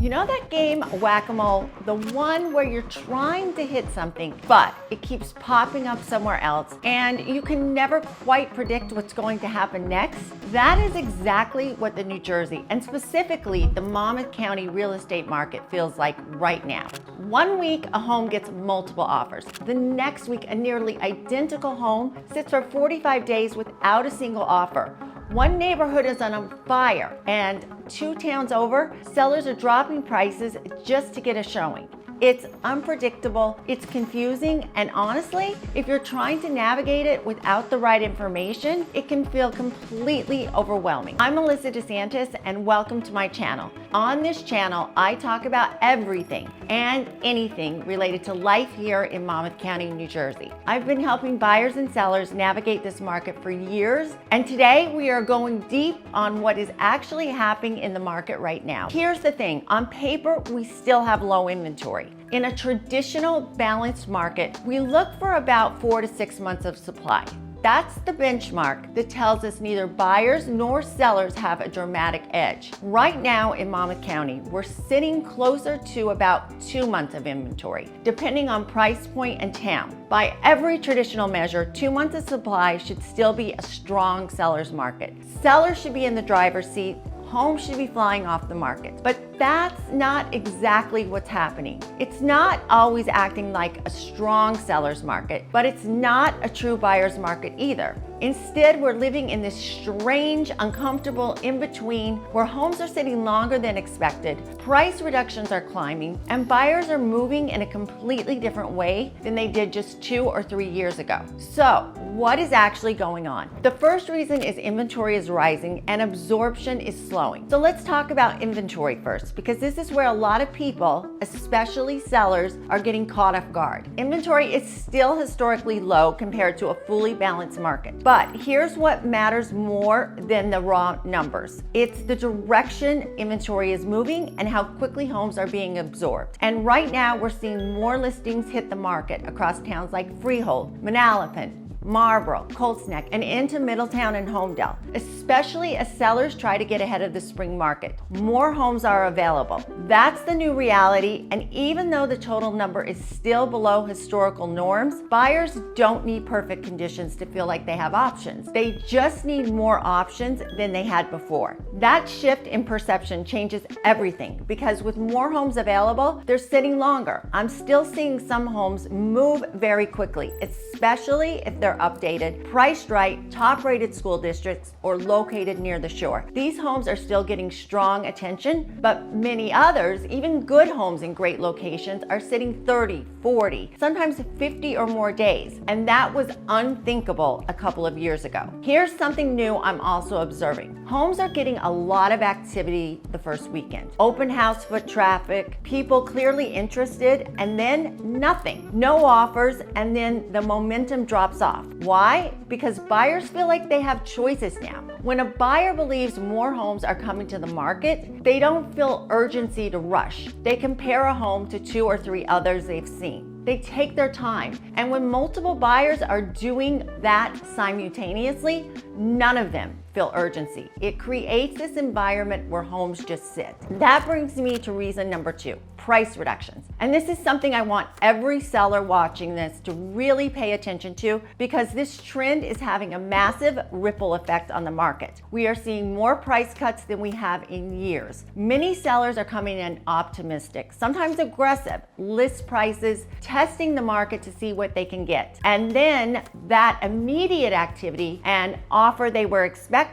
You know that game, Whack-A-Mole? The one where you're trying to hit something, but it keeps popping up somewhere else, and you can never quite predict what's going to happen next? That is exactly what the New Jersey, and specifically the Monmouth County real estate market feels like right now. One week, a home gets multiple offers. The next week, a nearly identical home sits for 45 days without a single offer. One neighborhood is on fire, and 2 towns over, sellers are dropping prices just to get a showing. It's unpredictable, it's confusing, and honestly, if you're trying to navigate it without the right information, it can feel completely overwhelming. I'm Melissa DeSantis, and welcome to my channel. On this channel, I talk about everything and anything related to life here in Monmouth County, New Jersey. I've been helping buyers and sellers navigate this market for years, and today we are going deep on what is actually happening in the market right now. Here's the thing, on paper, we still have low inventory. In a traditional balanced market, we look for about 4 to 6 months of supply. That's the benchmark that tells us neither buyers nor sellers have a dramatic edge. Right now in Monmouth County, we're sitting closer to about 2 months of inventory, depending on price point and town. By every traditional measure, 2 months of supply should still be a strong seller's market. Sellers should be in the driver's seat. Homes should be flying off the market. But that's not exactly what's happening. It's not always acting like a strong seller's market, but it's not a true buyer's market either. Instead, we're living in this strange, uncomfortable in-between where homes are sitting longer than expected, price reductions are climbing, and buyers are moving in a completely different way than they did just 2 or 3 years ago. So, what is actually going on? The first reason is inventory is rising and absorption is slowing. So let's talk about inventory first, because this is where a lot of people, especially sellers, are getting caught off guard. Inventory is still historically low compared to a fully balanced market. But here's what matters more than the raw numbers. It's the direction inventory is moving and how quickly homes are being absorbed. And right now we're seeing more listings hit the market across towns like Freehold, Manalapan, Marlboro, Colts Neck, and into Middletown and Holmdel, especially as sellers try to get ahead of the spring market. More homes are available. That's the new reality, and even though the total number is still below historical norms, buyers don't need perfect conditions to feel like they have options. They just need more options than they had before. That shift in perception changes everything, because with more homes available, they're sitting longer. I'm still seeing some homes move very quickly, especially if they're updated, priced right, top-rated school districts, or located near the shore. These homes are still getting strong attention, but many others, even good homes in great locations, are sitting 30, 40, sometimes 50 or more days, and that was unthinkable a couple of years ago. Here's something new I'm also observing. Homes are getting a lot of activity the first weekend. Open house foot traffic, people clearly interested, and then nothing. No offers, and then the momentum drops off. Why? Because buyers feel like they have choices now. When a buyer believes more homes are coming to the market, they don't feel urgency to rush. They compare a home to 2 or 3 others they've seen. They take their time. And when multiple buyers are doing that simultaneously, none of them feel urgency. It creates this environment where homes just sit. That brings me to reason number 2, price reductions. And this is something I want every seller watching this to really pay attention to, because this trend is having a massive ripple effect on the market. We are seeing more price cuts than we have in years. Many sellers are coming in optimistic, sometimes aggressive, list prices, testing the market to see what they can get. And then that immediate activity and offer they were expecting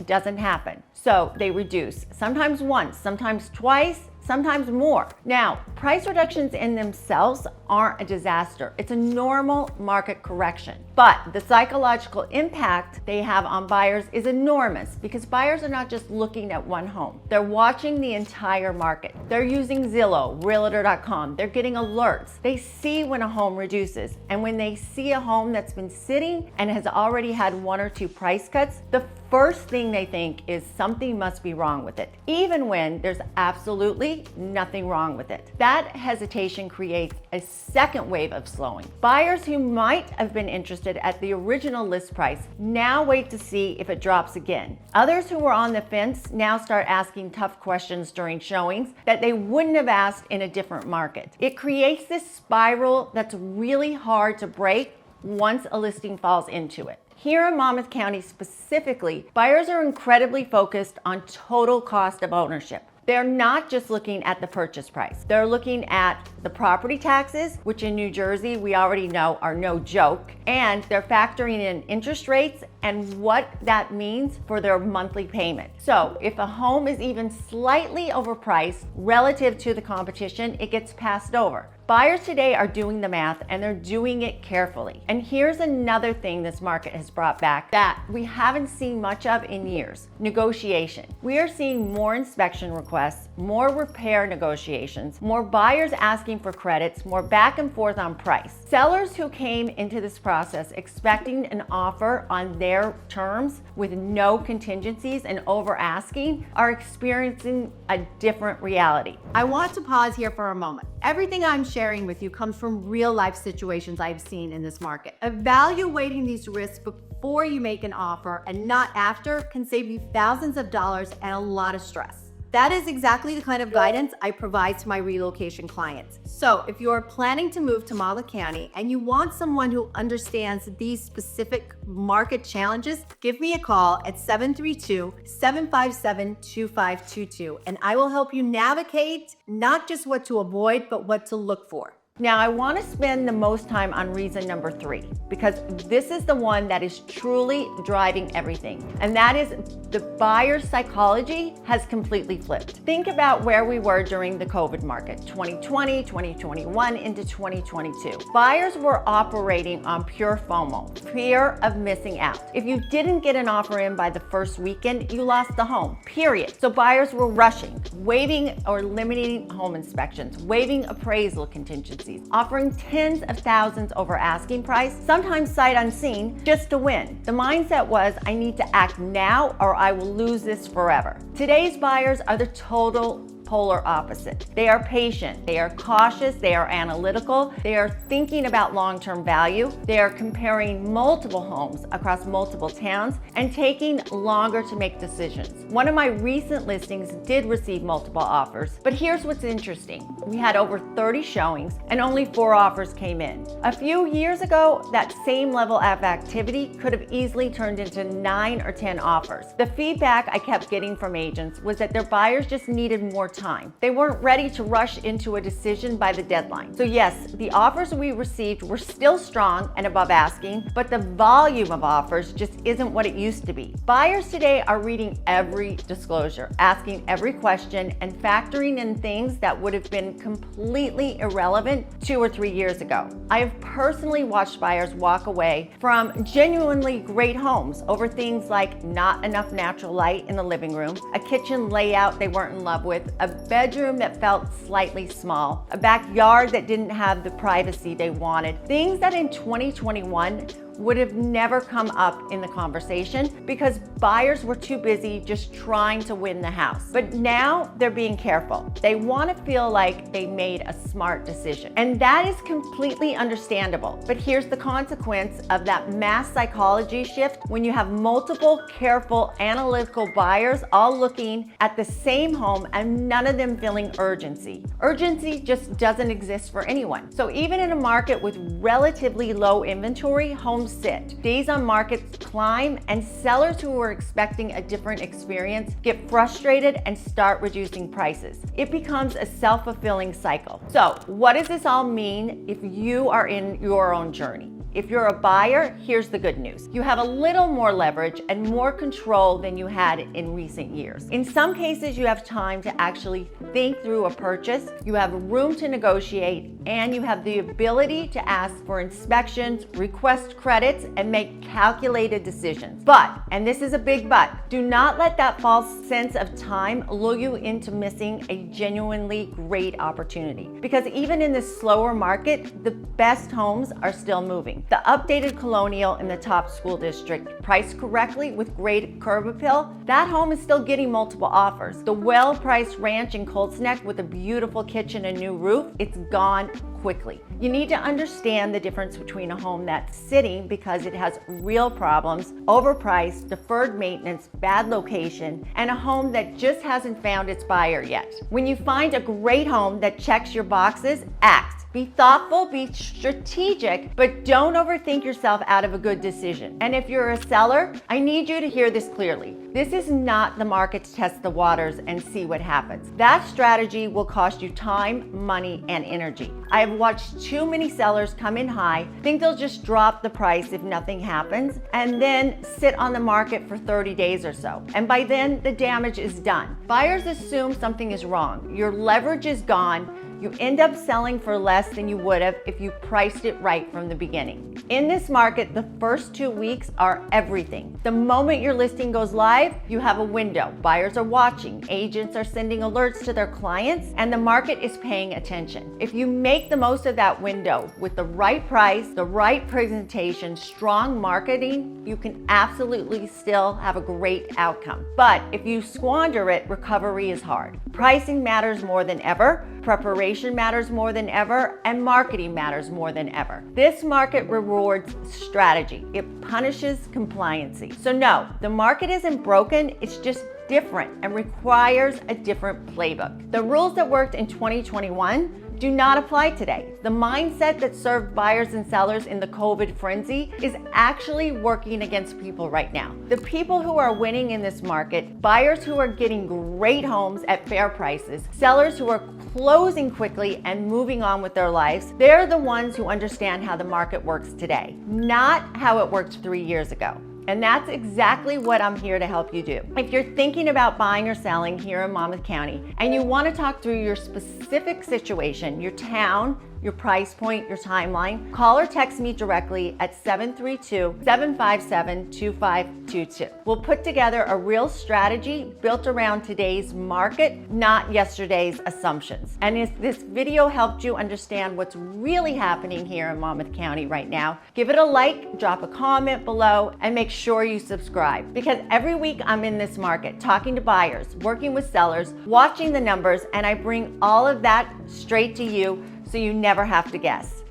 doesn't happen. So they reduce, sometimes once, sometimes twice, sometimes more. Now, price reductions in themselves aren't a disaster. It's a normal market correction. But the psychological impact they have on buyers is enormous, because buyers are not just looking at one home. They're watching the entire market. They're using Zillow, Realtor.com. They're getting alerts. They see when a home reduces. And when they see a home that's been sitting and has already had 1 or 2 price cuts, the first thing they think is something must be wrong with it, even when there's absolutely nothing wrong with it. That hesitation creates a second wave of slowing. Buyers who might have been interested at the original list price now wait to see if it drops again. Others who were on the fence now start asking tough questions during showings that they wouldn't have asked in a different market. It creates this spiral that's really hard to break once a listing falls into it. Here in Monmouth County specifically, buyers are incredibly focused on total cost of ownership. They're not just looking at the purchase price. They're looking at the property taxes, which in New Jersey we already know are no joke, and they're factoring in interest rates and what that means for their monthly payment. So if a home is even slightly overpriced relative to the competition, it gets passed over. Buyers today are doing the math and they're doing it carefully. And here's another thing this market has brought back that we haven't seen much of in years: negotiation. We are seeing more inspection requests, more repair negotiations, more buyers asking for credits, more back and forth on price. Sellers who came into this process expecting an offer on their terms with no contingencies and over asking are experiencing a different reality. I want to pause here for a moment. Everything I'm sharing with you comes from real life situations I've seen in this market. Evaluating these risks before you make an offer and not after can save you thousands of dollars and a lot of stress. That is exactly the kind of guidance I provide to my relocation clients. So if you're planning to move to Monmouth County and you want someone who understands these specific market challenges, give me a call at 732-757-2522 and I will help you navigate not just what to avoid, but what to look for. Now, I want to spend the most time on reason number 3, because this is the one that is truly driving everything. And that is the buyer's psychology has completely flipped. Think about where we were during the COVID market, 2020, 2021 into 2022. Buyers were operating on pure FOMO, fear of missing out. If you didn't get an offer in by the first weekend, you lost the home, period. So buyers were rushing, waiving or limiting home inspections, waiving appraisal contingencies, offering tens of thousands over asking price, sometimes sight unseen, just to win. The mindset was, I need to act now or I will lose this forever. Today's buyers are the total polar opposite. They are patient, they are cautious, they are analytical, they are thinking about long-term value, they are comparing multiple homes across multiple towns and taking longer to make decisions. One of my recent listings did receive multiple offers, but here's what's interesting. We had over 30 showings and only 4 offers came in. A few years ago, that same level of activity could have easily turned into 9 or 10 offers. The feedback I kept getting from agents was that their buyers just needed more time. They weren't ready to rush into a decision by the deadline. So yes, the offers we received were still strong and above asking, but the volume of offers just isn't what it used to be. Buyers today are reading every disclosure, asking every question, and factoring in things that would have been completely irrelevant 2 or 3 years ago. I have personally watched buyers walk away from genuinely great homes over things like not enough natural light in the living room, a kitchen layout they weren't in love with, a bedroom that felt slightly small, a backyard that didn't have the privacy they wanted, things that in 2021 would have never come up in the conversation because buyers were too busy just trying to win the house. But now they're being careful. They want to feel like they made a smart decision. And that is completely understandable. But here's the consequence of that mass psychology shift when you have multiple careful analytical buyers all looking at the same home and none of them feeling urgency. Urgency just doesn't exist for anyone. So even in a market with relatively low inventory, homes sit. Days on market climb, and sellers who were expecting a different experience get frustrated and start reducing prices. It becomes a self-fulfilling cycle. So what does this all mean if you are in your own journey? If you're a buyer, here's the good news. You have a little more leverage and more control than you had in recent years. In some cases, you have time to actually think through a purchase, you have room to negotiate, and you have the ability to ask for inspections, request credits, and make calculated decisions. But, and this is a big but, do not let that false sense of time lure you into missing a genuinely great opportunity. Because even in this slower market, the best homes are still moving. The updated Colonial in the top school district, priced correctly with great curb appeal, that home is still getting multiple offers. The well-priced ranch in Colts Neck with a beautiful kitchen and new roof, it's gone quickly. You need to understand the difference between a home that's sitting because it has real problems, overpriced, deferred maintenance, bad location, and a home that just hasn't found its buyer yet. When you find a great home that checks your boxes, act. Be thoughtful, be strategic, but don't overthink yourself out of a good decision. And if you're a seller, I need you to hear this clearly. This is not the market to test the waters and see what happens. That strategy will cost you time, money, and energy. I have watched too many sellers come in high, think they'll just drop the price if nothing happens, and then sit on the market for 30 days or so. And by then, the damage is done. Buyers assume something is wrong. Your leverage is gone. You end up selling for less than you would have if you priced it right from the beginning. In this market, the first 2 weeks are everything. The moment your listing goes live, you have a window. Buyers are watching, agents are sending alerts to their clients, and the market is paying attention. If you make the most of that window with the right price, the right presentation, strong marketing, you can absolutely still have a great outcome. But if you squander it, recovery is hard. Pricing matters more than ever. Preparation matters more than ever, and marketing matters more than ever. This market rewards strategy. It punishes compliancy. So no, the market isn't broken, it's just different and requires a different playbook. The rules that worked in 2021 do not apply today. The mindset that served buyers and sellers in the COVID frenzy is actually working against people right now. The people who are winning in this market, buyers who are getting great homes at fair prices, sellers who are closing quickly and moving on with their lives, they're the ones who understand how the market works today, not how it worked 3 years ago. And that's exactly what I'm here to help you do. If you're thinking about buying or selling here in Monmouth County and you want to talk through your specific situation, your town, your price point, your timeline, call or text me directly at 732-757-2522. We'll put together a real strategy built around today's market, not yesterday's assumptions. And if this video helped you understand what's really happening here in Monmouth County right now, give it a like, drop a comment below, and make sure you subscribe. Because every week I'm in this market, talking to buyers, working with sellers, watching the numbers, and I bring all of that straight to you so you never have to guess.